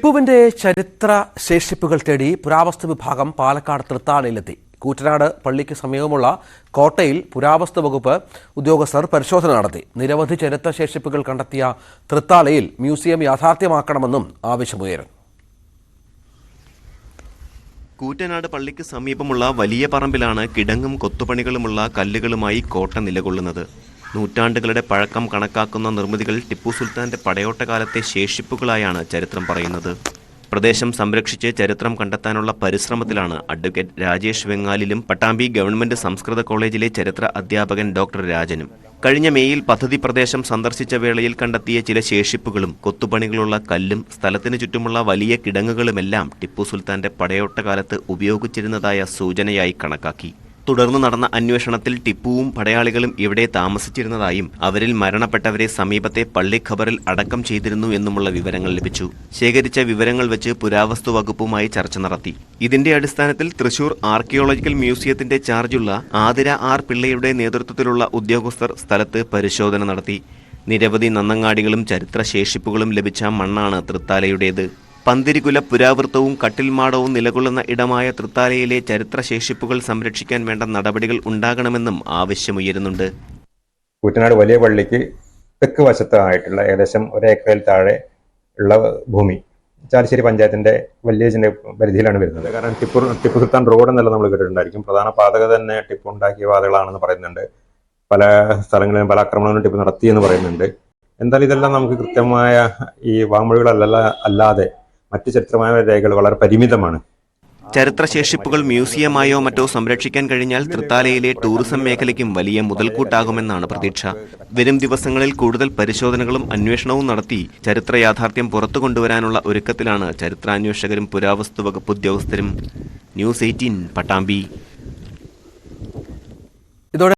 ടിപ്പുവിന്റെ ചരിത്ര ശേഷിപ്പുകൾ തേടി പുരാവസ്തു വിഭാഗം പാലക്കാട് തൃത്താലയിലെത്തി. കൂറ്റനാട് പള്ളിക്ക് സമീപമുള്ള കോട്ടയിൽ പുരാവസ്തു വകുപ്പ് ഉദ്യോഗസ്ഥർ പരിശോധന നടത്തി. നിരവധി ചരിത്ര ശേഷിപ്പുകൾ കണ്ടെത്തിയ തൃത്താലയിൽ മ്യൂസിയം യാഥാർത്ഥ്യമാക്കണമെന്നും ആവശ്യമുയരുന്നു. കൂറ്റനാട് പള്ളിക്ക് സമീപമുള്ള വലിയ പറമ്പിലാണ് കിടങ്ങും കൊത്തുപണികളുമുള്ള കല്ലുകളുമായി കോട്ട നിലകൊള്ളുന്നത്. നൂറ്റാണ്ടുകളുടെ പഴക്കം കണക്കാക്കുന്ന നിർമ്മിതികൾ ടിപ്പു സുൽത്താന്റെ പടയോട്ടകാലത്തെ ശേഷിപ്പുകളായാണ് ചരിത്രം പറയുന്നത്. പ്രദേശം സംരക്ഷിച്ച് ചരിത്രം കണ്ടെത്താനുള്ള പരിശ്രമത്തിലാണ് അഡ്വക്കേറ്റ് രാജേഷ് വെങ്ങാലിലും പട്ടാമ്പി ഗവൺമെന്റ് സംസ്കൃത കോളേജിലെ ചരിത്ര അധ്യാപകൻ ഡോക്ടർ രാജനും. കഴിഞ്ഞ മേയിൽ പദ്ധതി പ്രദേശം സന്ദർശിച്ച വേളയിൽ കണ്ടെത്തിയ ചില ശേഷിപ്പുകളും കൊത്തുപണികളുള്ള കല്ലും സ്ഥലത്തിന് ചുറ്റുമുള്ള വലിയ കിടങ്ങുകളുമെല്ലാം ടിപ്പു സുൽത്താന്റെ പടയോട്ടകാലത്ത് ഉപയോഗിച്ചിരുന്നതായ സൂചനയായി കണക്കാക്കി. തുടർന്ന് നടന്ന അന്വേഷണത്തിൽ ടിപ്പുവും പടയാളികളും ഇവിടെ താമസിച്ചിരുന്നതായും അവരിൽ മരണപ്പെട്ടവരെ സമീപത്തെ പള്ളി ഖബറിൽ അടക്കം ചെയ്തിരുന്നു എന്നുമുള്ള വിവരങ്ങൾ ലഭിച്ചു. ശേഖരിച്ച വിവരങ്ങൾ വെച്ച് പുരാവസ്തു വകുപ്പുമായി ചർച്ച നടത്തി. ഇതിന്റെ അടിസ്ഥാനത്തിൽ തൃശൂർ ആർക്കിയോളജിക്കൽ മ്യൂസിയത്തിന്റെ ചാർജുള്ള ആതിര ആർ പിള്ളയുടെ നേതൃത്വത്തിലുള്ള ഉദ്യോഗസ്ഥർ സ്ഥലത്ത് പരിശോധന നടത്തി. നിരവധി നന്നങ്ങാടികളും ചരിത്ര ശേഷിപ്പുകളും ലഭിച്ച മണ്ണാണ് തൃത്താലയുടേത്. പന്തിരികുല പുരാവൃത്തവും കട്ടിൽമാടവും നിലകൊള്ളുന്ന ഇടമായ തൃത്താലയിലെ ചരിത്ര ശേഷിപ്പുകൾ സംരക്ഷിക്കാൻ വേണ്ട നടപടികൾ ഉണ്ടാകണമെന്നും ആവശ്യമുയരുന്നുണ്ട്. കൂറ്റനാട് വലിയ പള്ളിക്ക് തെക്ക് വശത്തായിട്ടുള്ള ഏകദേശം 1 ഏക്കറിൽ താഴെ ഉള്ള ഭൂമി ചാലിശ്ശേരി പഞ്ചായത്തിന്റെ വില്ലേജിന്റെ പരിധിയിലാണ് വരുന്നത്. കാരണം ടിപ്പു സുൽത്താൻ റോഡ് എന്നെല്ലാം നമ്മൾ കേട്ടിട്ടുണ്ടായിരിക്കും. പ്രധാന പാതക തന്നെ ടിപ്പു ഉണ്ടാക്കിയ പാതകളാണെന്ന് പറയുന്നുണ്ട്. പല സ്ഥലങ്ങളിലും പല ആക്രമണങ്ങളും ടിപ്പു നടത്തിയെന്ന് പറയുന്നുണ്ട്. എന്തായാലും ഇതെല്ലാം നമുക്ക് കൃത്യമായ ഈ വാമൊഴികളല്ലാതെ മറ്റ് ചരിത്രമായ രേഖകൾ വളരെ പരിമിതമാണ്. ചരിത്രശേഷിപ്പുകൾ മ്യൂസിയമായോ മറ്റോ സംരക്ഷിക്കാൻ കഴിഞ്ഞാൽ തൃത്താലയിലെ ടൂറിസം മേഖലയ്ക്കും വലിയ മുതൽക്കൂട്ടാകുമെന്നാണ് പ്രതീക്ഷ. വരും ദിവസങ്ങളിൽ കൂടുതൽ പരിശോധനകളും അന്വേഷണവും നടത്തി ചരിത്ര യാഥാർത്ഥ്യം പുറത്തു കൊണ്ടുവരാനുള്ള ഒരുക്കത്തിലാണ് ചരിത്രാന്വേഷകരും പുരാവസ്തു വകുപ്പ് ഉദ്യോഗസ്ഥരും. ന്യൂസ് 18 പട്ടാമ്പി.